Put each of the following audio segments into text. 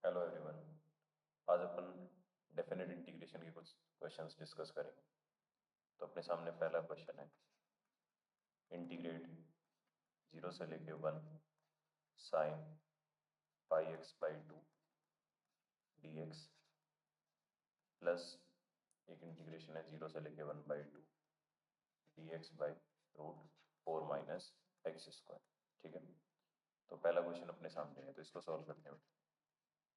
Hello everyone. आज अपन definite integration के कुछ क्वेश्चंस डिस्कस करेंगे। तो अपने सामने पहला क्वेश्चन है, इंटीग्रेट 0 से लेके 1 sine pi x by 2 d x plus एक इंटीग्रेशन है 0 से लेके 1 by 2 d x by root 4 minus x square. ठीक है, तो पहला क्वेश्चन अपने सामने है, तो इसको सॉल्व करते हैं।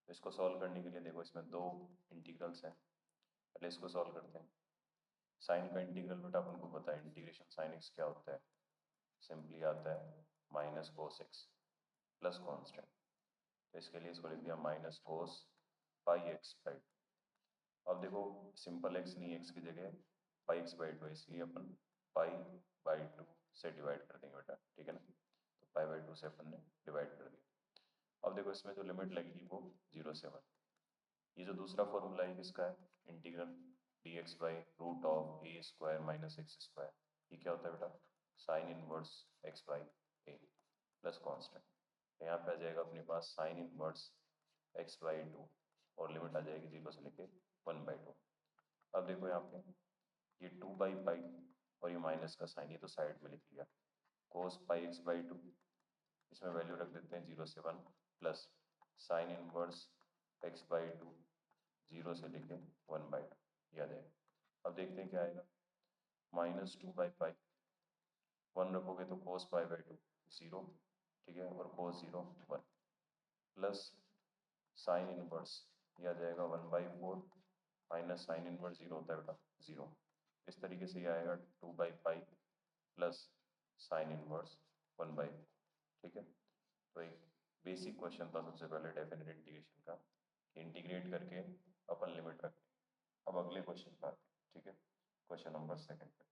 तो इसको सॉल्व करने के लिए देखो, इसमें दो इंटीग्रल्स हैं। पहले इसको सॉल्व करते हैं। साइन का इंटीग्रल बेटा अपन को पता है, इंटीग्रेशन साइन एक्स क्या होता है, सिंपली आता है minus cos x plus constant. तो इसके लिए इसको लिख दिया minus cos pi x by. अब देखो, सिंपल एक्स नहीं, एक्स की जगह पाई एक्स बाई टू, इसलिए अपन पाई बाई टू से डिवाइड कर देंगे बेटा। ठीक है ना, तो पाई बाई टू से अपन ने डिवाइड कर दिया। अब देखो, इसमें जो लिमिट लगेगी वो 0 से 1। ये जो दूसरा फॉर्मूला है किसका है, integral d x by root of a square minus x square. ये क्या होता है बेटा, sine inverse x by a plus constant. यहाँ पे आ जाएगा अपने पास sine inverse x by two और लिमिट आ जाएगी 0 से लेके 1 बाई टू। अब देखो यहाँ पे ये 2 बाई पाई और ये माइनस का साइन, ये तो साइड में लिख लिया। कोस पाई एक्स बाई टू, इसमें वैल्यू रख देते हैं 0 से 1 plus sign inverse x by to 0 से लेके 1 बाई टू, ये आ जाएगा। अब देखते हैं क्या आएगा, माइनस 2 बाई पाई, 1 रखोगे तो कोस पाई बाई टू 0, ठीक है, और कोस 0 1 प्लस साइन इनवर्स, ये आ जाएगा 1/4 माइनस साइन इनवर्स 0 होता है बेटा 0। इस तरीके से ये आएगा 2 by pi plus sine inverse 1/4। ठीक है, तो एक बेसिक क्वेश्चन था सबसे पहले डेफिनेट इंटीग्रेशन का, इंटीग्रेट करके अपन लिमिट रखें। अब अगले क्वेश्चन पर आते हैं। ठीक है, क्वेश्चन नंबर सेकंड पे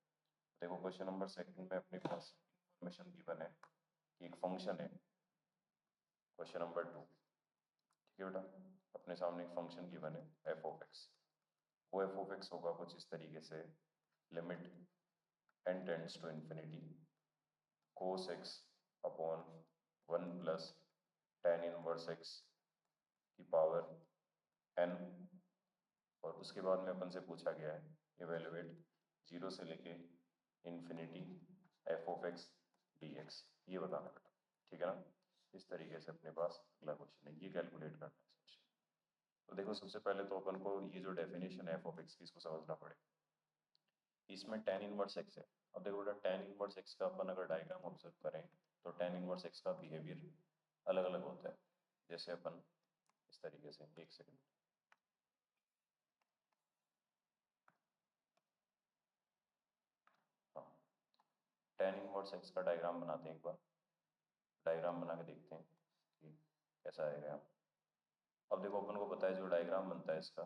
देखो, क्वेश्चन नंबर सेकंड में अपने पास इन्फॉर्मेशन गिवन है कि एक फंक्शन है। क्वेश्चन नंबर 2, ठीक है बेटा, अपने सामने एक फंक्शन गिवन है एफ ऑफ एक्स। वो एफ ऑफ एक्स होगा कुछ इस तरीके से, limit n tends to infinity cos x upon 1 plus tan inverse x की पावर एन। और उसके बाद में अपन से पूछा गया है इवेलुएट 0 से लेके infinity F of x D x, ये बताना बेटा। ठीक है ना, इस तरीके से अपने पास अगला क्वेश्चन है, ये कैलकुलेट करना है सबसे। तो देखो, सबसे पहले तो अपन को ये जो डेफिनेशन है एफ ऑफ एक्स की, इसको समझना पड़ेगा। इसमें टेन इनवर्स एक्स है। अब देखो बेटा, टेन इनवर्स एक्स का अपन अगर डायग्राम ऑब्जर्व करें तो टेन इनवर्स एक्स का बिहेवियर अलग अलग होता है। जैसे अपन इस तरीके से, एक सेकंड, हाँ, टेन इनवर्स एक्स का डायग्राम बनाते हैं। एक बार डायग्राम बना के देखते हैं कि कैसा आएगा यहाँ। अब देखो, अपन को पता है जो डायग्राम बनता है इसका,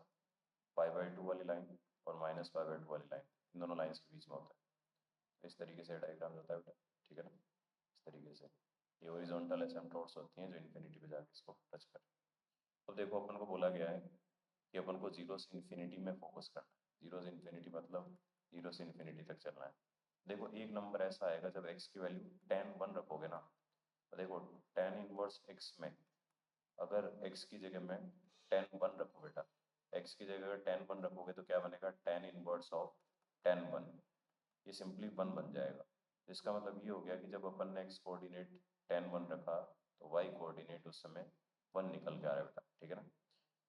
पाई बाई टू वाली लाइन और माइनस पाई बाई टू वाली लाइन, इन दोनों लाइन्स के बीच में होता है। इस तरीके से डायग्राम होता है बेटा। ठीक है ना, इस तरीके से ये हॉरिजॉन्टल एसिम्पटोट्स होती हैं जो इन्फिनिटी पे जाके इसको टच करें। तो देखो, अपन को बोला गया है कि अपन को 0 से इन्फिनिटी में फोकस करना है। 0 से इन्फिनिटी मतलब 0 से इन्फिनिटी तक चलना है। देखो, एक नंबर ऐसा आएगा जब x की वैल्यू tan 1 रखोगे ना, तो देखो tan इनवर्स x में अगर x की जगह में tan 1 रखो बेटा, x की जगह अगर tan 1 रखोगे तो क्या बनेगा, tan इनवर्स ऑफ tan 1, ये सिंपली 1 बन जाएगा। इसका मतलब ये हो गया कि जब अपन ने x कोऑर्डिनेट tan 1 रखा तो y कोऑर्डिनेट उस समय 1 निकल के आ रहा है बेटा। ठीक है ना,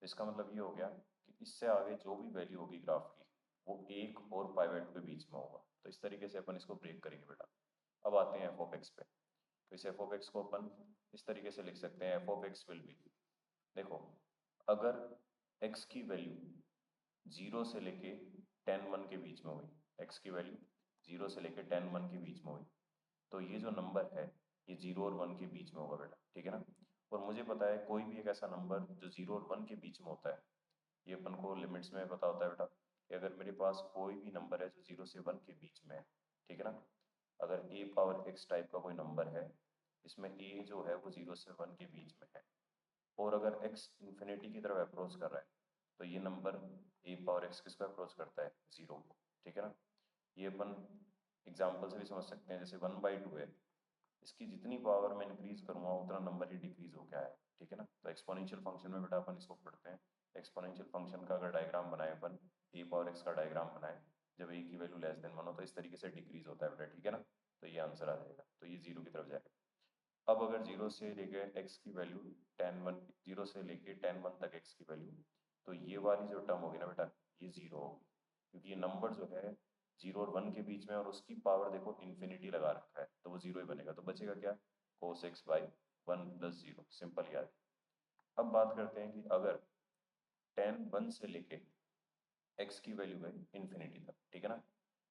इसका मतलब ये हो गया कि इससे आगे जो भी वैल्यू होगी ग्राफ की, वो 1 और पाई बाई टू के बीच में होगा। तो इस तरीके से अपन इसको ब्रेक करेंगे बेटा। अब आते हैं एफ ऑफ एक्स पे। तो इस एफ ऑफ एक्स को अपन इस तरीके से लिख सकते हैं, F of x will be, देखो, अगर x की वैल्यू 0 से लेके tan 1 के बीच में हुई, x की वैल्यू 0 से लेके tan 1 के बीच में हुई, तो ये जो नंबर है ये 0 और 1 के बीच में होगा बेटा। ठीक है ना, और मुझे पता है कोई भी एक ऐसा नंबर जो 0 और 1 के बीच में होता है, ये अपन को लिमिट्स में पता होता है बेटा कि अगर मेरे पास कोई भी नंबर है जो 0 से 1 के बीच में है, ठीक है ना, अगर a पावर x टाइप का कोई नंबर है, इसमें a जो है वो 0 से 1 के बीच में है, और अगर x इन्फिनिटी की तरफ अप्रोच कर रहा है, तो ये नंबर a पावर x किसको अप्रोच करता है, 0 को। ठीक है ना, ये अपन एग्जाम्पल से भी समझ सकते हैं। जैसे 1/2 है, इसकी जितनी पावर मैं इंक्रीज करूँगा उतना नंबर ही डिक्रीज हो क्या है, ठीक है ना। तो एक्सपोनेंशियल फंक्शन में बेटा अपन इसको पढ़ते हैं। एक्सपोनेंशियल फंक्शन का अगर डायग्राम बनाए अपन, ए पावर एक्स का डायग्राम बनाए, जब ए की वैल्यू लेस देन 1 हो तो इस तरीके से डिक्रीज होता है बेटा, ठीक है ना। तो ये आंसर आ जाएगा, तो ये जीरो की तरफ जाएगा। अब अगर जीरो से लेके एक्स की वैल्यू 10 1, जीरो से लेके 10 1 तक एक्स की वैल्यू, तो ये वाली जो टर्म होगी ना बेटा, ये जीरो होगी, क्योंकि ये नंबर जो है 0 और 1 के बीच में, और उसकी पावर देखो इन्फिनिटी लगा रखा है, तो वो जीरो ही बनेगा। तो बचेगा क्या, cos x बाई 1 + 0, सिंपल याद। अब बात करते हैं कि अगर 10 1 से लेके x की वैल्यू है इन्फिनिटी तक, ठीक है ना।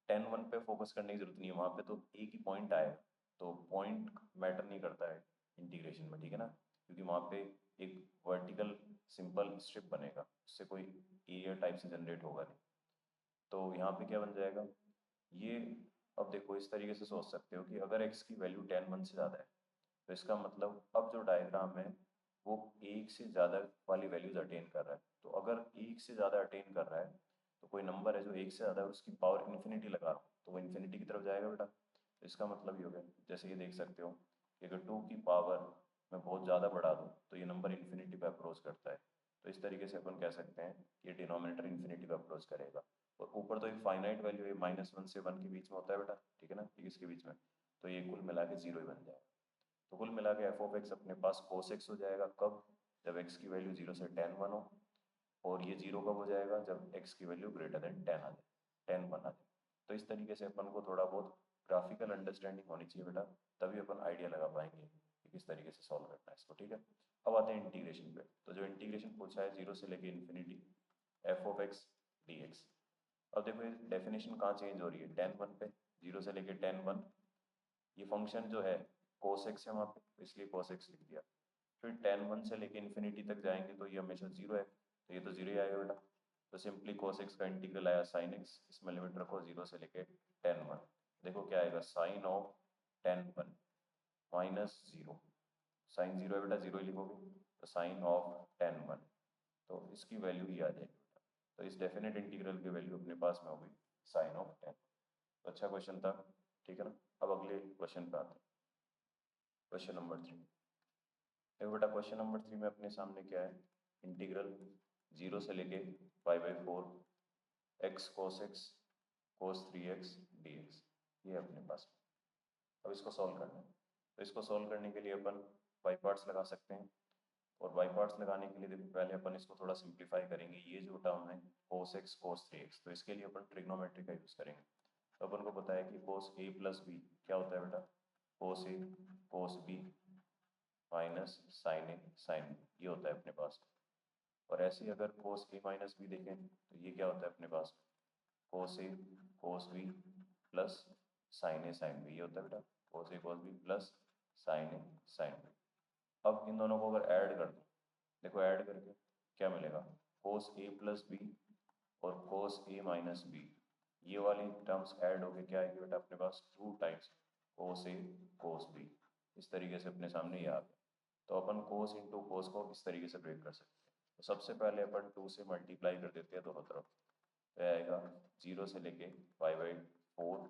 10 1 पे फोकस करने की जरूरत नहीं है, वहां पे तो एक ही पॉइंट आएगा, तो पॉइंट मैटर नहीं करता है इंटीग्रेशन में, ठीक है ना, क्योंकि वहां पे एक वर्टिकल सिंपल स्ट्रिप बनेगा, उससे कोई एरिया टाइप से जनरेट होगा नहीं। तो यहाँ पे क्या बन जाएगा ये, अब देखो इस तरीके से सोच सकते हो कि अगर x की वैल्यू 10 1 से ज़्यादा है, तो इसका मतलब अब जो डायग्राम है वो एक से ज़्यादा वाली वैल्यूज अटेन कर रहा है। तो अगर एक से ज़्यादा अटेन कर रहा है, तो कोई नंबर है जो एक से ज़्यादा है, उसकी पावर इन्फिनिटी लगा रहा हूँ, तो वो इन्फिनिटी की तरफ जाएगा बेटा। तो इसका मतलब ये हो गया, जैसे ये देख सकते हो कि अगर 2 की पावर मैं बहुत ज़्यादा बढ़ा दूँ तो ये नंबर इन्फिनिटी पे अप्रोच करता है। तो इस तरीके से अपन कह सकते हैं कि ये डिनोमिनेटर इन्फिनिटी पे अप्रोच करेगा। और ऊपर तो एक फाइनाइट वैल्यू है, -1 से 1 के बीच में होता है बेटा, ठीक है ना, ये इसके बीच में, तो ये कुल मिला के जीरो ही बन जाएगा। तो कुल मिला के एफ ऑफ एक्स अपने पास cos x हो जाएगा, कब, जब x की वैल्यू 0 से 10 1 हो, और ये जीरो कब हो जाएगा, जब x की वैल्यू ग्रेटर देन 10 आ जाए, 10 1 आ जाए। तो इस तरीके से अपन को थोड़ा बहुत ग्राफिकल अंडरस्टैंडिंग होनी चाहिए बेटा, तभी अपन आइडिया लगा पाएंगे कि किस तरीके से सॉल्व करना है इसको, ठीक है। अब आते हैं इंटीग्रेशन पे। तो जो इंटीग्रेशन पूछा है 0 से लेके infinity F of x D x. अब देखो ये डेफिनेशन कहाँ चेंज हो रही है, 10 1 पे, 0 से लेके 10 1, ये फंक्शन जो है cos x है वहाँ पे, तो इसलिए cos x लिख दिया। फिर 10 1 से लेके इन्फिनिटी तक जाएंगे तो ये हमेशा जीरो है, तो ये तो जीरो ही आएगा बेटा। तो सिंपली cos x का इंटीग्रल आया sin x, इसमें लिमिट रखो 0 से लेके 10 1, देखो क्या आएगा, sine of 10 1 minus zero, sine zero है बेटा, जीरो ही लिखोगे, तो साइन ऑफ 10 1, तो इसकी वैल्यू ही आ जाएगी बेटा। तो इस डेफिनेट इंटीग्रल की वैल्यू अपने पास में होगी साइन ऑफ 10। तो अच्छा क्वेश्चन था, ठीक है ना। अब अगले क्वेश्चन पे आते हैं, क्वेश्चन नंबर 3। देखो बेटा क्वेश्चन नंबर 3 में अपने सामने क्या है, इंटीग्रल 0 से लेके 5/4 x cos x cos 3x dx, ये है अपने पास। अब इसको सॉल्व करना है, तो इसको सॉल्व करने के लिए अपन बाई पार्ट्स लगा सकते हैं। और बाई पार्ट्स लगाने के लिए देखो पहले अपन इसको थोड़ा सिंप्लीफाई करेंगे। ये जो टर्म है cos x cos 3x, तो इसके लिए अपन ट्रिग्नोमेट्री का यूज करेंगे। तो अपन को पता है कि cos a + b क्या होता है बेटा, cos a cos b minus sine a sine b, ये होता है अपने पास। और ऐसे ही अगर cos a माइनस बी देखें तो ये क्या होता है अपने पास, cos a cos b plus sine a sine b, ये होता है बेटा cos a cos b plus sine a sine b. अब इन दोनों को अगर ऐड कर दो, देखो ऐड करके क्या मिलेगा, cos a + b और cos a माइनस b, ये वाली टर्म्स ऐड होके क्या आएगी बेटा अपने पास, 2 times cos a cos b। इस तरीके से अपने सामने ये आ गया। तो अपन cos इंटू cos को इस तरीके से ब्रेक कर सकते हैं। तो सबसे पहले अपन 2 से मल्टीप्लाई कर देते हैं दोनों तरफ, तो आएगा 0 से लेके 5/4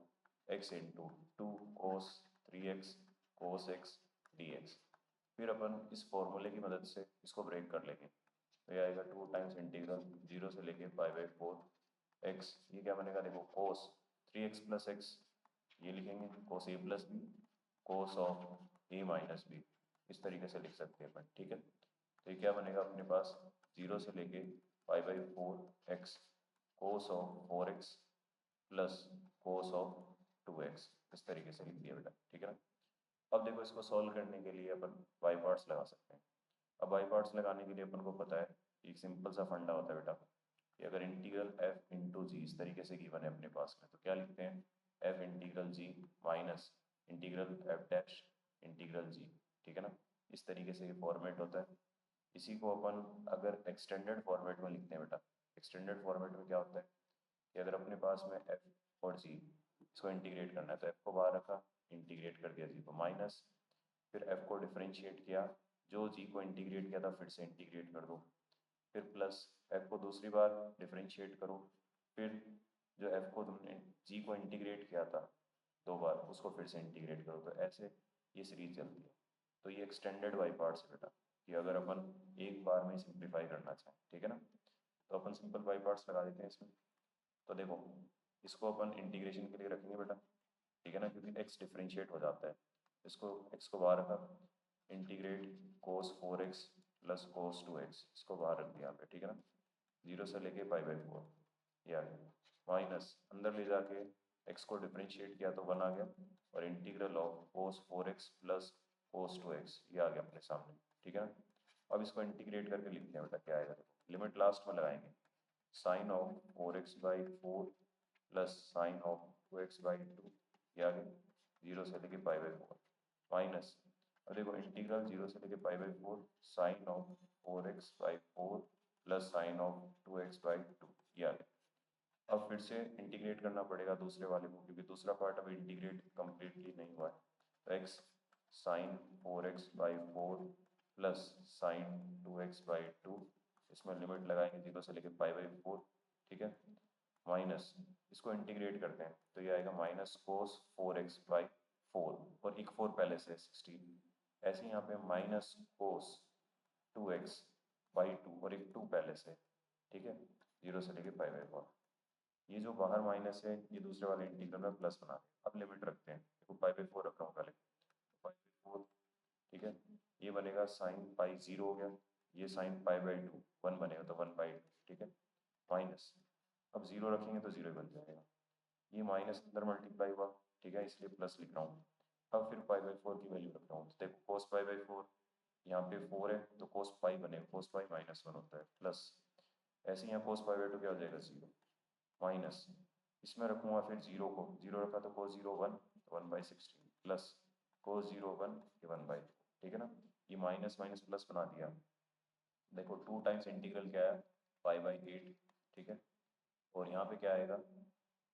x into 2 cos 3x cos x dx। फिर अपन इस फॉर्मूले की मदद से इसको ब्रेक कर लेंगे, तो ये आएगा 2 टाइम्स इंटीग्रल 0 से लेके 5/4 x, ये क्या बनेगा देखो cos 3x + x, ये लिखेंगे cos a + b cos of a minus b, इस तरीके से लिख सकते हैं अपन, ठीक है। तो ये क्या बनेगा अपने पास, 0 से लेके 5/4 x cos of 4x plus cos of 2x, इस तरीके से लिख दिया बेटा, ठीक है ना। अब देखो इसको सॉल्व करने के लिए अपन बाई पार्ट्स लगा सकते हैं। अब बाई पार्ट्स लगाने के लिए अपन को पता है एक सिंपल सा फंडा होता है बेटा कि अगर इंटीग्रल f इंटू जी इस तरीके से गिवन है अपने पास में, तो क्या लिखते हैं, f integral g minus integral f dash integral g, ठीक है ना। इस तरीके से ये फॉर्मेट होता है। इसी को अपन अगर एक्सटेंडेड फॉर्मेट में लिखते हैं बेटा, एक्सटेंडेड फॉर्मेट में क्या होता है कि अगर अपने पास में f और g, इसको इंटीग्रेट करना है, तो f को बाहर रखा, इंटीग्रेट कर दिया g को, माइनस फिर f को डिफरेंशिएट किया, जो g को इंटीग्रेट किया था फिर से इंटीग्रेट कर दो, फिर प्लस f को दूसरी बार डिफरेंशिएट करो, फिर जो f को तुमने g को इंटीग्रेट किया था 2 बार, उसको फिर से इंटीग्रेट करो। तो ऐसे ये सीरीज चलती है। तो ये एक्सटेंडेड बाई पार्ट्स है बेटा, कि अगर अपन एक बार में सिंप्लीफाई करना चाहें, ठीक है ना, तो अपन सिंपल बाई पार्ट्स लगा देते हैं इसमें। तो देखो इसको अपन इंटीग्रेशन के लिए रखेंगे बेटा, ठीक है ना, क्योंकि एक्स डिफ्रेंशिएट हो जाता है। इसको एक्स को बाहर रखा, इंटीग्रेट कोस 4x प्लस कोस 2x, इसको बाहर रख दिया यहाँ पे, ठीक है ना, 0 से लेके π/4 ये आ गया, माइनस अंदर ले जाके x को डिफ्रेंशिएट किया तो 1 आ गया, और integral of cos 4x plus cos 2x ये आ गया अपने सामने, ठीक है ना। अब इसको इंटीग्रेट करके लिखते हैं बेटा, क्या आएगा, लिमिट लास्ट में लगाएंगे, sine of 4x/4 plus sine of 2x/2 ये आ गया, 0 से लेके π/4 माइनस, और देखो इंटीग्रल 0 से लेके π/4 sine of 4x/4 plus sine of 2x/2 ये आ गया। अब फिर से इंटीग्रेट करना पड़ेगा दूसरे वाले को, क्योंकि दूसरा पार्ट अभी इंटीग्रेट कम्प्लीटली नहीं हुआ है। तो x sign 4x/4 plus sign 2x/2, इसमें लिमिट लगाएंगे 0 से लेके π/4, ठीक है, माइनस इसको इंटीग्रेट करते हैं तो ये आएगा माइनस कोस 4x/4, और एक 4 पहले से 16, ऐसे यहाँ पे माइनस कोस 2x/2 और एक 2 पहले से, ठीक है, 0 से लेके π/4। ये जो बाहर माइनस है ये दूसरे वाले इंटीग्रल में प्लस बना दें। अब लिमिट रखते हैं, देखो π/4 रख रहा हूँ पहले, π/4, ठीक है, ये बनेगा साइन पाई 0 हो गया, ये साइन π/2 1 बनेगा तो 1/2, ठीक है, माइनस, अब 0 रखेंगे तो 0 ही बन जाएगा, ये माइनस अंदर मल्टीप्लाई हुआ, ठीक है, इसलिए प्लस लिख रहा हूँ। अब फिर π/4 की वैल्यू रख रहा हूँ, तो देखो कोस π/4 यहाँ पे 4 है तो कोस पाई बनेगा, कोस पाई -1 होता है, प्लस ऐसे यहाँ कोस π/2 क्या हो जाएगा 0, माइनस इसमें रखूँगा फिर 0 को, 0 रखा तो कोस 0 1, 1/16 प्लस कोस 0 1 ये 1/2, ठीक है ना, ये माइनस माइनस प्लस बना दिया। देखो 2 टाइम्स इंटीग्रल क्या है π/8, ठीक है, और यहाँ पे क्या आएगा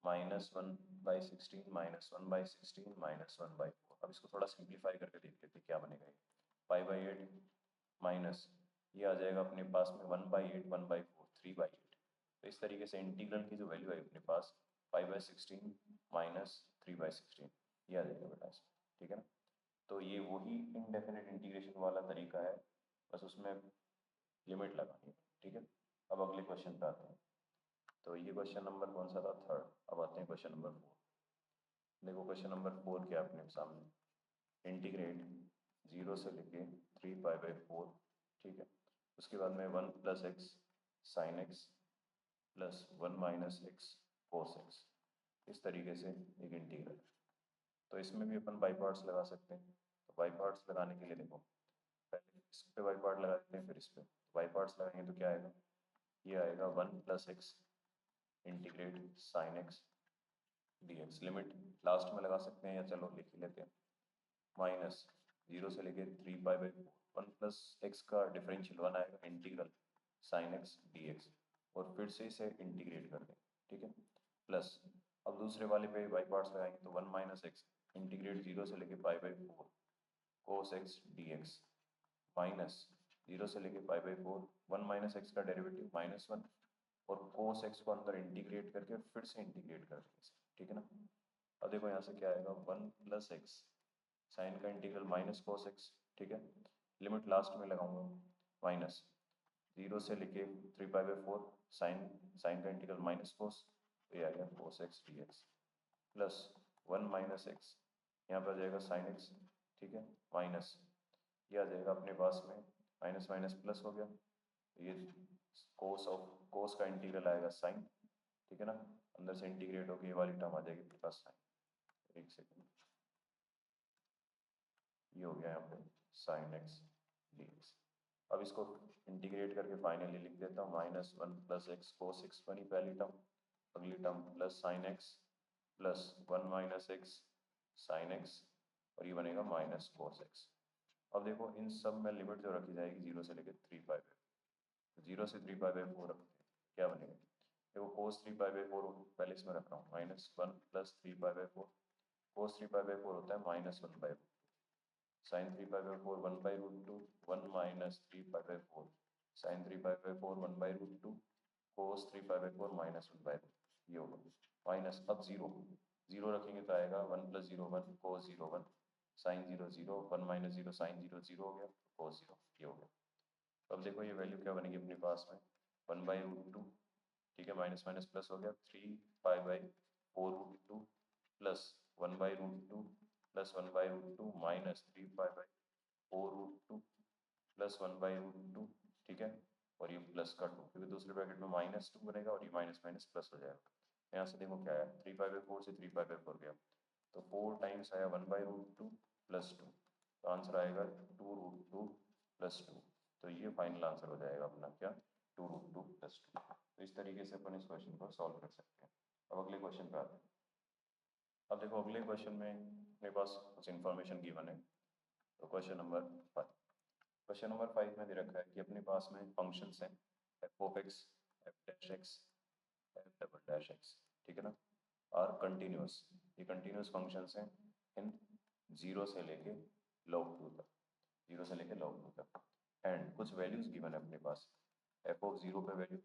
-1/16 -1/16 -1/4। अब इसको थोड़ा सिंप्लीफाई करके देख लेते हैं क्या बनेगा, ये π/8 माइनस ये आ जाएगा अपने पास में 1/8 1/4 3/8। तो इस तरीके से इंटीग्रल की जो वैल्यू है अपने पास π/16 माइनस 3/16 ये आ जाएगा बेटा इसमें, ठीक है ना। तो ये वही इनडेफिनेट इंटीग्रेशन वाला तरीका है, बस उसमें लिमिट लगानी है, ठीक है। अब अगले क्वेश्चन पे आते हैं। तो ये क्वेश्चन नंबर कौन सा था, 3rd। अब आते हैं क्वेश्चन नंबर 4। देखो क्वेश्चन नंबर 4 क्या अपने सामने, इंटीग्रेट 0 से लेके 3π/4, ठीक है, उसके बाद में 1 + x sin x plus 1 - x cos x, इस तरीके से एक इंटीग्रल। तो इसमें भी अपन बाई पार्ट्स लगा सकते हैं। तो बाई पार्ट्स लगाने के लिए देखो पहले इस पे बाई पार्ट लगा देते हैं, फिर इस पे बाई पार्ट्स लगाएंगे तो क्या आएगा, ये आएगा 1 + x integrate sin x dx, limit last में लगा सकते हैं या चलो लिख ही लेते हैं, माइनस 0 से लेके 3π/4 1 + x का डिफरेंशियल 1 आएगा इंटीग्रल sin x dx, और फिर से इसे इंटीग्रेट कर दें, ठीक है, प्लस अब दूसरे वाले पे बाई पार्ट्स लगाएंगे तो 1 - x इंटीग्रेट 0 से लेके π/4 cos x dx, माइनस 0 से लेके π/4 1 - x का डेरिवेटिव -1, और cos x को अंदर इंटीग्रेट करके फिर से इंटीग्रेट कर देंगे, ठीक है ना। अब देखो यहाँ से क्या आएगा 1 + x साइन का इंटीग्रल माइनस cos x, ठीक है, लिमिट लास्ट में लगाऊंगा, माइनस 0 से लेके 3π/4 साइन का इंटीग्रल माइनस cos, तो ये आ गया cos x dx, plus 1 - x यहाँ पर आ जाएगा sin x, ठीक है, माइनस ये आ जाएगा अपने पास में माइनस माइनस प्लस हो गया, तो ये cos का इंटीग्रल आएगा sin, ठीक है ना, अंदर से इंटीग्रेट होकर ये वाली टर्म आ जाएगी प्लस sin, एक सेकेंड, ये हो गया यहाँ पे sin x dx। अब इसको इंटीग्रेट करके फाइनली लिख देता हूँ -1 + x cos x बनी पहली टर्म, अगली term plus sin x plus 1 - x sin x, और ये बनेगा माइनस cos x। अब देखो इन सब में लिमिट जो रखी जाएगी 0 से लेकर 3π/4, 0 से 3π/4 रखते हैं, क्या बनेगा, देखो cos 3π/4 पहले इसमें रख रहा हूँ -1 + 3π/4, cos 3π/4 होता है -1/2, sin 3π/4 1/√2, 1 - 3π/4 sin 3π/4 1/√2, cos 3π/4 -1/2, ये होगा माइनस, अब 0 रखेंगे तो आएगा 1 + 0 1 cos 0 1, sine zero zero, 1 minus zero sine zero zero हो गया, कोस जीरो ये हो गया। अब देखो ये वैल्यू क्या बनेगी अपने पास में 1/√2, ठीक है, माइनस माइनस प्लस हो गया 3π/4√2 प्लस 1/√2 प्लस 1/√2 माइनस 3π/4√2 प्लस 1/√2, ठीक है, और ये प्लस का 2 क्योंकि दूसरे ब्रैकेट में -2 बनेगा और ये माइनस माइनस प्लस हो जाएगा। यहाँ से देखो क्या आया 3π/4 से 3π/4 गया तो 4 टाइम्स आया 1/√2 प्लस 2, तो आंसर आएगा 2√2 प्लस 2। तो ये फाइनल आंसर हो जाएगा अपना क्या 2√2 प्लस 2। तो इस तरीके से अपन इस क्वेश्चन को सॉल्व कर सकते हैं। अब अगले क्वेश्चन पे आते हैं। अब देखो अगले क्वेश्चन में मेरे पास कुछ इन्फॉर्मेशन गिवन है। तो क्वेश्चन नंबर 5, क्वेश्चन नंबर 5 में दे रखा है कि अपने पास में फंक्शंस हैं f(x), f'(x), f'(x), ठीक है ना, आर कंटिन्यूस, ये कंटिन्यूस फंक्शंस हैं इन 0 से लेके log 2 तक, 0 से लेके log 2 तक, एंड कुछ वैल्यूज गिवन है अपने पास। f(0) पे वैल्यू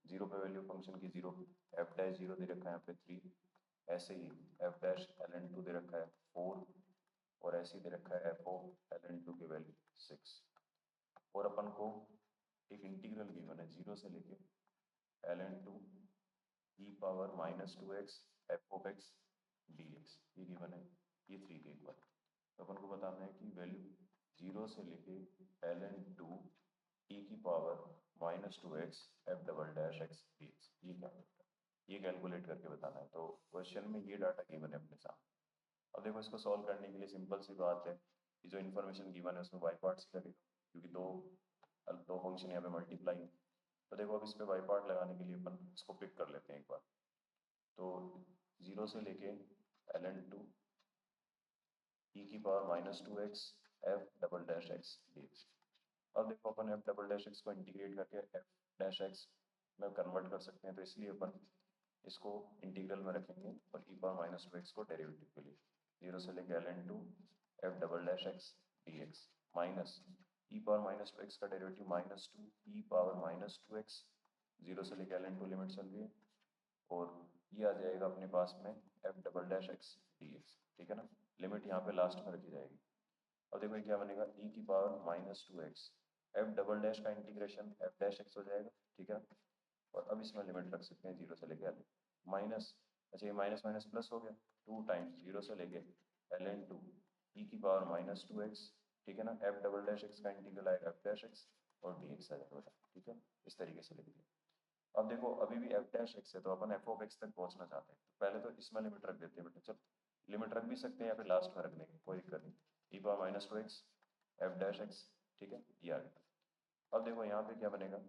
0 पे वैल्यू फंक्शन की 0, f'(0) दे रखा है यहाँ पे 3, ऐसे ही f'(ln2) दे रखा है 4, और ऐसे ही दे रखा है f(ln2) की वैल्यू 6, और अपन को एक इंटीग्रल गिवन है 0 से लेके ln2 e⁻⁻2x f(x) dx, ये गिवन है, ये 3 के इक्वल। तो अपन को बताना है कि वैल्यू 0 से लेके ln2 e⁻⁻2x f'(x) dx, ये क्या होता है, ये कैलकुलेट करके बताना है। तो क्वेश्चन में ये डाटा गिवन है अपने सामने। अब देखो इसको सॉल्व करने के लिए सिंपल सी बात है कि जो इन्फॉर्मेशन गिवन है उसमें बाई पार्ट्स ही लगेगा, क्योंकि दो फंक्शन यहाँ पे मल्टीप्लाई है। तो देखो अब इस पे बाई पार्ट लगाने के लिए अपन इसको पिक कर लेते हैं एक बार। तो 0 से लेके ln2 e⁻⁻2x f'(x) dx। अब देखो अपन f'(x) को इंटीग्रेट करके f'(x) में कन्वर्ट कर सकते हैं, तो इसलिए अपन इसको इंटीग्रल में रखेंगे और e⁻⁻2x को डेरिवेटिव के लिए 0 से लेके ln2 f'(x) dx minus e⁻⁻2x का डेरिवेटिव -2 e⁻⁻2x, 0 से लेके ln2 लिमिट चल रही है, और ये आ जाएगा अपने पास में f'(x) dx, ठीक है ना, लिमिट यहाँ पे लास्ट में रखी जाएगी। अब देखो ये क्या बनेगा e⁻⁻2x, f' का इंटीग्रेशन f'(x) हो जाएगा, ठीक है, और अब इसमें लिमिट रख सकते हैं 0 से लेके माइनस, अच्छा ये माइनस माइनस प्लस हो गया 2 टाइम्स 0 से लेके ln2 e⁻⁻2x, ठीक है ना, f'(x) का इंटीग्रल आएगा f'(x) और dx आ जाएगा, ठीक है, इस तरीके से लिख दिया। अब देखो अभी भी f'(x) है तो अपन f(x) तक पहुंचना चाहते हैं, तो पहले तो इसमें लिमिट रख देते हैं बेटा, चल लिमिट रख भी सकते हैं या फिर लास्ट में रख देंगे, कोई दिक्कत नहीं, e⁻⁻2x f'(x), ठीक है, ये आ गया। अब देखो यहाँ पे क्या बनेगा,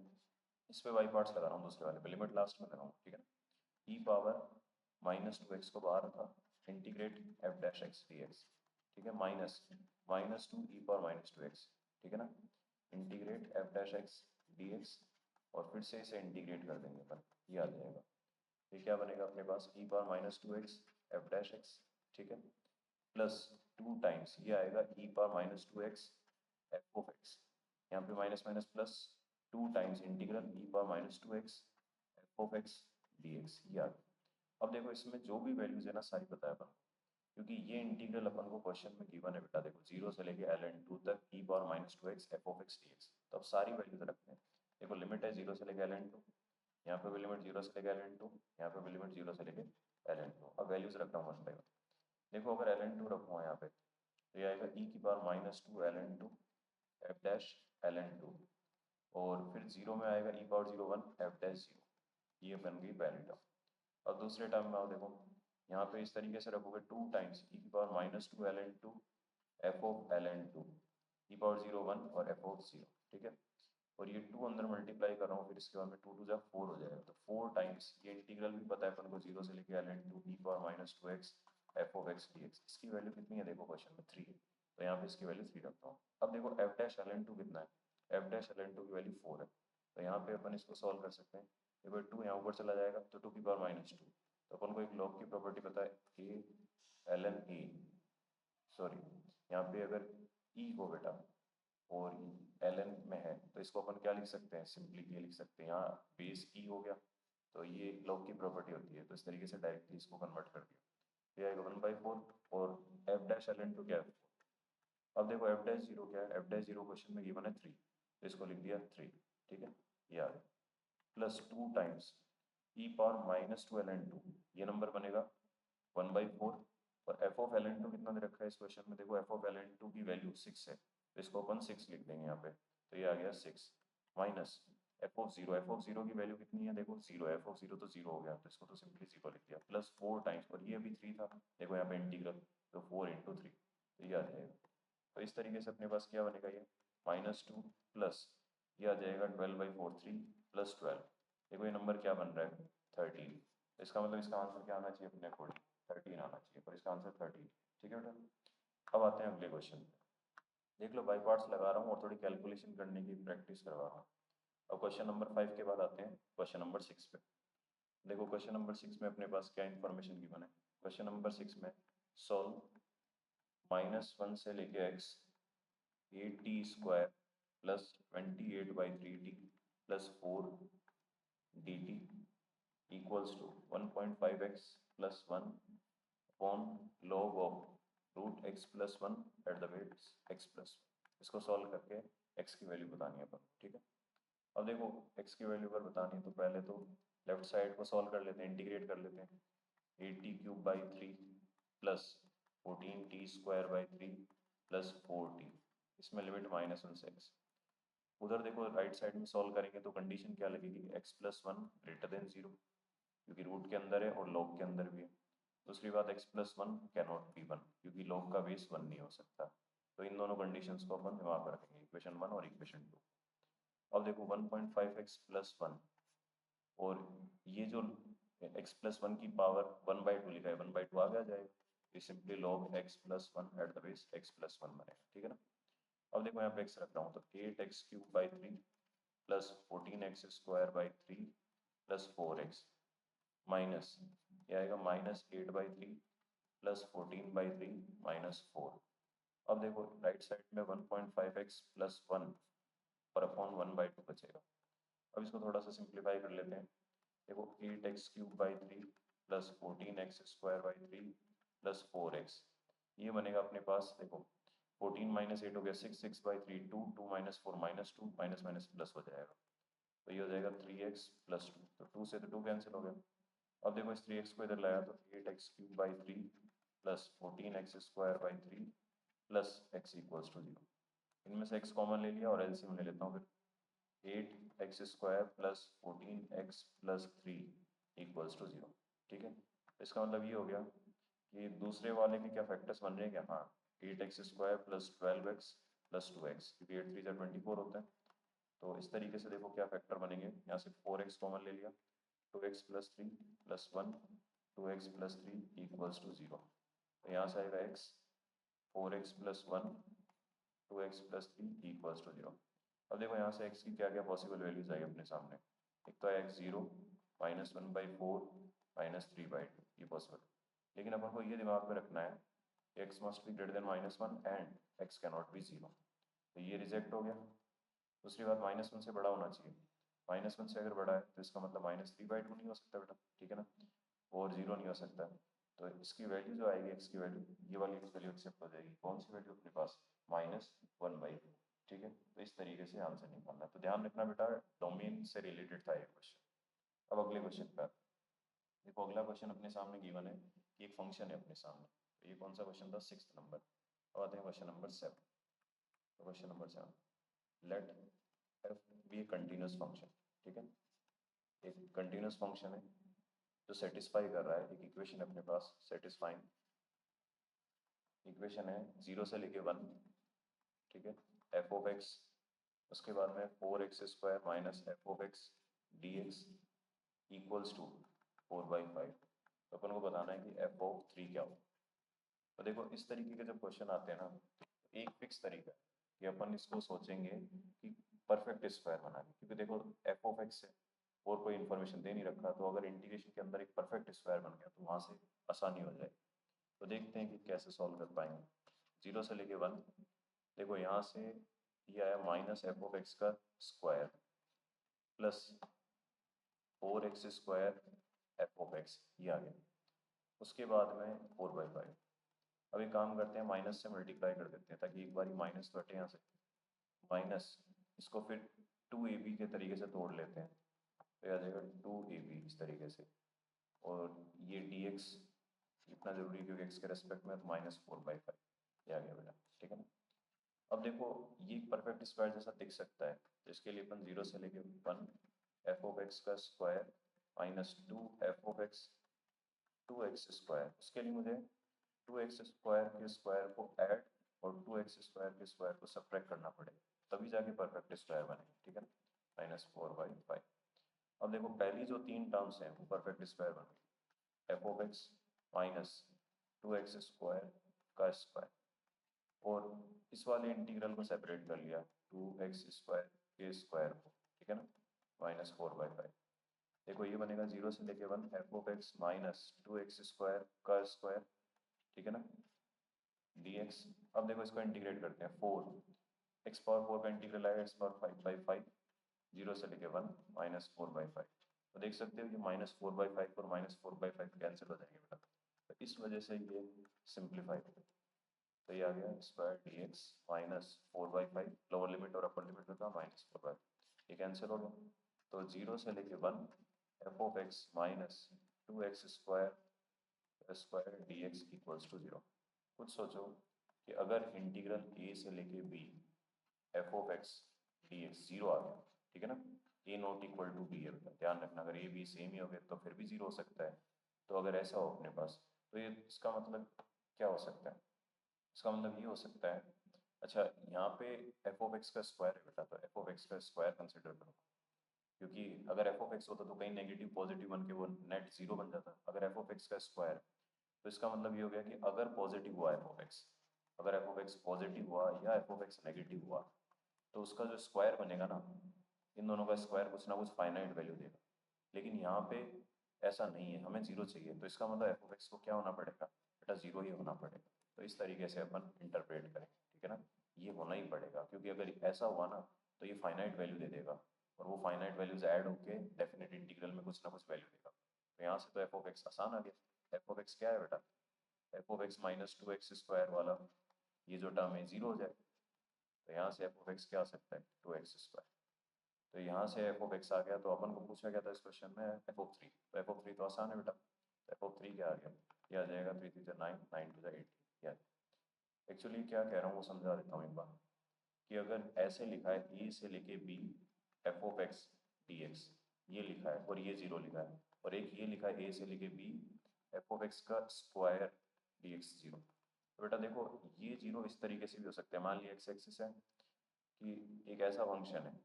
इस पे बाई पार्ट्स लगा रहा हूँ, दूसरे वाले पे लिमिट लास्ट में लगाऊँ, ठीक है ना, e⁻⁻2x को बाहर रखा, इंटीग्रेट f'(x) dx, ठीक है, -2 e⁻⁻2x, ठीक है ना, इंटीग्रेट f'(x) dx, और फिर से इसे इंटीग्रेट कर देंगे अपन, ये आ जाएगा, ये क्या बनेगा अपने पास e⁻⁻2x f'(x), ठीक है, प्लस 2 टाइम्स ये आएगा e⁻⁻2x f(x), यहाँ पे minus minus plus 2 times integral e⁻⁻2x f(x) dx, ये आ गया। अब देखो इसमें जो भी वैल्यूज है ना सारी पता है अपन, क्योंकि ये इंटीग्रल अपन को क्वेश्चन में गिवन है बेटा, देखो 0 से लेके ln2 तक e⁻⁻2x f(x) dx, तो अब सारी वैल्यूज रखते हैं। देखो लिमिट है 0 से लेके ln2, यहाँ पे भी लिमिट 0 से लेके ln2, यहाँ पे भी लिमिट 0 से लेके ln2। अब वैल्यूज रखता हूँ 1 बाई 1। देखो अगर ln2 रखूँ यहाँ पे तो ये आएगा e⁻⁻2 ln2 f'(ln2), और फिर 0 में आएगा e⁻01 f'(0), ये बन गई पहली टर्म। अब दूसरे टर्म में आओ, देखो यहाँ पे इस तरीके से रखोगे 2 times e⁻⁻2 ln2 f'(ln2), e⁻01 और f(0), ठीक है, और ये 2 अंदर मल्टीप्लाई कर रहा हूँ, फिर इसके बाद में 2 2 जा 4 हो जाएगा, तो 4 टाइम्स ये इंटीग्रल भी पता है अपन को 0 से लेके ln2 e⁻⁻2x f(x) dx, इसकी वैल्यू कितनी है देखो क्वेश्चन में 3 है, तो यहाँ पे इसकी वैल्यू 3 रखता हूँ। अब देखो f'(ln2) कितना है, f'(ln2) की वैल्यू 4 है, तो यहाँ पे अपन इसको सॉल्व कर सकते हैं। देखो 2 यहाँ ऊपर चला जाएगा तो 2⁻², तो अपन को एक लॉग की प्रॉपर्टी पता है a ln a, सॉरी यहाँ पे अगर e हो बेटा और ln में है तो इसको अपन क्या लिख सकते हैं, सिंपली ये लिख सकते हैं, यहाँ बेस e हो गया, तो ये लॉग की प्रॉपर्टी होती है, तो इस तरीके से डायरेक्टली इसको कन्वर्ट कर दिया, ये आएगा 1/4, और f'(ln2) क्या है अब देखो एफ डैश जीरो क्या है, एफ डैश जीरो क्वेश्चन में गिवन है 3, तो इसको लिख दिया 3, ठीक है, ये आ गया, प्लस 2 टाइम्स ई पावर माइनस 2 ln 2, ये नंबर बनेगा 1/4, और एफ ऑफ ln 2 कितना दे रखा है इस क्वेश्चन में, देखो एफ ऑफ ln 2 की वैल्यू 6 है, तो इसको अपन 6 लिख देंगे यहाँ पे, तो ये आ गया 6 माइनस एफ ऑफ जीरो की वैल्यू कितनी है, देखो 0, एफ ऑफ जीरो तो 0 हो गया, तो इसको तो सिंपली 0 लिख दिया, प्लस 4 टाइम्स, और ये अभी 3 था, देखो यहाँ पे इंटीग्रल, तो 4 इंटू 3, तो ये आ जाएगा। तो इस तरीके से अपने पास क्या बनेगा, ये -2 प्लस ये आ जाएगा 12/4 3 प्लस 12, देखो ये नंबर क्या बन रहा है 13, तो इसका मतलब इसका आंसर क्या आना चाहिए अपने अकॉर्डिंग 13 आना चाहिए, पर इसका आंसर 13, ठीक है बेटा। अब आते हैं अगले क्वेश्चन, देख लो बाई पार्ट्स लगा रहा हूँ और थोड़ी कैलकुलेशन करने की प्रैक्टिस करवा रहा हूँ। अब क्वेश्चन नंबर 5 के बाद आते हैं क्वेश्चन नंबर 6 पे। देखो क्वेश्चन नंबर 6 में अपने पास क्या इन्फॉर्मेशन गिवन है, क्वेश्चन नंबर 6 में सॉल्व -1 से लेके x 8t square plus 28/3t plus 4 dt equals to 1.5x plus 1 upon log of root x plus 1 at the rate x plus, इसको सॉल्व करके x की वैल्यू बतानी है अपन, ठीक है। अब देखो x की वैल्यू अगर बतानी है तो पहले तो लेफ्ट साइड को सॉल्व कर लेते हैं, इंटीग्रेट कर लेते हैं, 8t³ plus 14t² plus 4t, इसमें लिमिट -1 से x, उधर देखो राइट साइड में सॉल्व करेंगे तो कंडीशन क्या लगेगी, x प्लस 1 ग्रेटर देन 0, क्योंकि रूट के अंदर है और लॉग के अंदर भी है। दूसरी बात x plus 1 can not be 1, क्योंकि लॉग का बेस 1 नहीं हो सकता, तो इन दोनों कंडीशंस को अपन दिमाग में रखेंगे, इक्वेशन 1 और इक्वेशन 2। अब देखो 1.5x प्लस 1 और ये जो x प्लस 1 की पावर 1/2 लिखा है, 1/2 आगे आ जाएगा, ये simply log x plus 1 at the base x plus 1 बनेगा, ठीक है ना। अब देखो यहाँ पे x रख रहा हूँ, तो 8x³ plus 14x² plus 4x minus ये आएगा -8/3 प्लस 14/3 माइनस 4। अब देखो राइट साइड में 1.5x प्लस 1 और अपॉन 1/2 बचेगा। अब इसको थोड़ा सा सिंप्लीफाई कर लेते हैं, देखो 8x³ plus 14x² plus 4x, ये बनेगा अपने पास, देखो 14 माइनस 8 हो गया 6, 6/3 2, 2 माइनस 4 -2, माइनस माइनस प्लस हो जाएगा, तो ये हो जाएगा 3x प्लस 2, तो 2 से तो 2 कैंसिल हो गया। अब देखो इस 3x को इधर लाया तो 8x³ plus 14x² plus x equals to 0, इनमें से x कॉमन ले लिया और एलसीएम ले लेता हूँ फिर, 8x² plus 14x plus 3 equals to 0, ठीक है। इसका मतलब ये हो गया कि दूसरे वाले के क्या फैक्टर्स बन रहे हैं क्या, हाँ 8x² plus 12x plus 2x, क्योंकि 8 3 24 होता है, तो इस तरीके से देखो क्या फैक्टर बनेंगे, यहाँ से 4x कॉमन ले लिया, 2x plus 3 plus 1 2x plus 3 equals to 0, तो यहाँ से आएगा x 4x plus 1 2x plus 3 equals to 0। अब देखो यहाँ से x की क्या क्या पॉसिबल वैल्यूज आई अपने सामने, एक तो है x 0 -1/4 -3/2, ये पॉसिबल, लेकिन अपन को ये दिमाग में रखना है कि x must be greater than -1 and x can not be 0, तो ये रिजेक्ट हो गया। दूसरी बात -1 से बड़ा होना चाहिए, -1 से अगर बड़ा है तो इसका मतलब -3/2 नहीं हो सकता बेटा, ठीक है ना, और 0 नहीं हो सकता, तो इसकी वैल्यू जो आएगी x की वैल्यू, ये वाली वैल्यू एक्सेप्ट हो जाएगी, कौन सी वैल्यू अपने पास -1/2, ठीक है। तो इस तरीके से आंसर निकालना है, तो ध्यान रखना बेटा डोमेन से रिलेटेड था ये क्वेश्चन। अब अगले क्वेश्चन पर देखो, अगला क्वेश्चन अपने सामने गिवन है कि एक फंक्शन है अपने सामने, तो ये कौन सा क्वेश्चन था, 6th नंबर। अब आते हैं क्वेश्चन नंबर 7, तो question number 7, let f be a continuous function, ठीक है, एक कंटिन्यूस फंक्शन है जो सेटिस्फाई कर रहा है, एक इक्वेशन है अपने पास, सेटिस्फाइंग इक्वेशन है 0 से लेके 1, ठीक है, f ऑफ x, उसके बाद में 4x² minus f of x dx equals to 4/5, तो अपन को बताना है कि f ऑफ 3 क्या हो। तो देखो इस तरीके के जब क्वेश्चन आते हैं ना, तो एक फिक्स तरीका है कि अपन इसको सोचेंगे कि परफेक्ट स्क्वायर बनाने, क्योंकि देखो f ऑफ x है और कोई इन्फॉर्मेशन दे नहीं रखा, तो अगर इंटीग्रेशन के अंदर एक परफेक्ट स्क्वायर बन गया तो वहाँ से आसानी हो जाए। तो देखते हैं कि कैसे सॉल्व कर पाएंगे, 0 से लेके 1, देखो यहाँ से ये आया -f ऑफ x का square plus 4x² f of x, ये आ गया, उसके बाद में 4/5, अब एक काम करते हैं, माइनस से मल्टीप्लाई कर देते हैं ताकि एक बार माइनस तो हटे यहाँ से, माइनस इसको फिर 2ab के तरीके से तोड़ लेते हैं, तो आ जाएगा 2ab इस तरीके से, और ये dx इतना जरूरी है क्योंकि x के रेस्पेक्ट में, तो -4/5 ये आ गया बेटा, ठीक है ना। अब देखो ये परफेक्ट स्क्वायर जैसा दिख सकता है, जिसके लिए अपन 0 से लेके 1 f ऑफ x का square minus 2 f of x 2x square, उसके लिए मुझे 2x स्क्वायर के स्क्वायर को ऐड और 2x स्क्वायर के स्क्वायर को सब्ट्रैक्ट करना पड़ेगा, तभी जाके परफेक्ट स्क्वायर बनेगा, ठीक है ना, -4/5। अब देखो पहली जो 3 टर्म्स हैं वो परफेक्ट स्क्वायर बन गई, f of x minus 2x square का स्क्वायर, और इस वाले इंटीग्रल को सेपरेट कर लिया 2x स्क्वायर के स्क्वायर को, ठीक है ना, -4/5। देखो ये बनेगा 0 से लेके 1 f of x minus 2x square का स्क्वायर, ठीक है ना, dx। अब देखो इसको इंटीग्रेट करते हैं, 4 x पावर 4 का इंटीग्रल आएगा x पावर 5/5, 0 से लेके 1 -4/5। तो देख सकते हो ये -4/5 और -4/5 कैंसिल हो जाएंगे बेटा, तो इस वजह से ये सिंप्लीफाई हो, तो ये आ गया स्क्वायर dx -4/5, लोअर लिमिट और अपर लिमिट होता -4/5, ये कैंसिल हो गया। तो 0 से लेके 1 f of x minus 2x square dx equals to 0। खुद सोचो कि अगर इंटीग्रल a से लेके b f of x dx 0 आ गया, ठीक है ना, a not equal to b है बेटा, ध्यान रखना, अगर a b सेम ही हो गए तो फिर भी 0 हो सकता है। तो अगर ऐसा हो अपने पास, तो ये इसका मतलब क्या हो सकता है, इसका मतलब ये हो सकता है, अच्छा यहाँ पे f ऑफ x का स्क्वायर है बेटा, तो f ऑफ x का स्क्वायर कंसिडर करो, क्योंकि अगर f ऑफ x होता तो कहीं नेगेटिव पॉजिटिव बन के वो नेट 0 बन जाता। अगर f ऑफ x का स्क्वायर, तो इसका मतलब ये हो गया कि अगर पॉजिटिव हुआ f ऑफ x, अगर f ऑफ x पॉजिटिव हुआ या f ऑफ x नेगेटिव हुआ, तो उसका जो स्क्वायर बनेगा ना, इन दोनों का स्क्वायर कुछ ना कुछ फाइनाइट वैल्यू देगा। लेकिन यहाँ पे ऐसा नहीं है, हमें 0 चाहिए, तो इसका मतलब f ऑफ x को क्या होना पड़ेगा बेटा, 0 ही होना पड़ेगा। तो इस तरीके से अपन इंटरप्रेट करेंगे, ठीक है ना, ये होना ही पड़ेगा, क्योंकि अगर ऐसा हुआ ना तो ये फाइनाइट वैल्यू दे देगा, और वो फाइनाइट वैल्यूज ऐड होके डेफिनेट इंटीग्रल में कुछ ना कुछ वैल्यू देगा। तो यहाँ से तो f ऑफ x आसान आ गया, f ऑफ x क्या है बेटा, f of x minus 2x square वाला ये जो टर्म है 0 हो जाए, तो यहाँ से f ऑफ x क्या आ सकता है 2x स्क्वायर, तो यहाँ से f ऑफ x आ गया। तो अपन को पूछा गया था इस क्वेश्चन में f ऑफ 3, तो f ऑफ 3 तो आसान है बेटा, f ऑफ 3 क्या आ गया, ये आ जाएगा 3 3 9 9 2 18। एक्चुअली क्या कह रहा हूँ वो समझा देता हूँ एक बार, कि अगर ऐसे लिखा है a से लेके b f of x dx, ये लिखा है और ये 0 लिखा है, और एक ये लिखा है a से लेके b f ऑफ x का स्क्वायर dx 0, तो बेटा देखो ये 0 इस तरीके से भी हो सकते हैं। मान लिया x एक्सिस है कि एक ऐसा फंक्शन है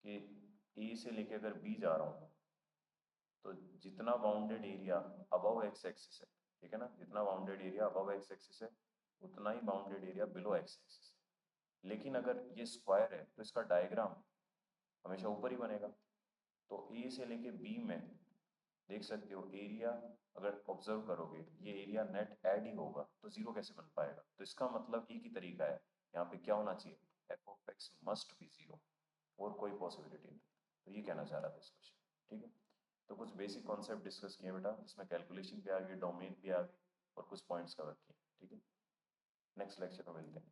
कि a से लेके अगर b जा रहा हूँ, तो जितना bounded area above x axis है, ठीक है ना, जितना bounded area above x axis है उतना ही bounded area below x axis. लेकिन अगर ये स्क्वायर है तो इसका डायग्राम हमेशा ऊपर ही बनेगा। तो a से लेके b में देख सकते हो एरिया, अगर ऑब्जर्व करोगे ये एरिया नेट ऐड ही होगा, तो 0 कैसे बन पाएगा। तो इसका मतलब एक ही तरीका है, यहाँ पे क्या होना चाहिए, f of x must be 0, और कोई पॉसिबिलिटी नहीं। तो ये कहना चाह रहा था इस क्वेश्चन, ठीक है। तो कुछ बेसिक कॉन्सेप्ट डिस्कस किए बेटा, इसमें कैलकुलेशन भी आ गई, डोमेन भी आ गई, और कुछ पॉइंट्स कवर किए, ठीक है। नेक्स्ट लेक्चर में मिलते हैं।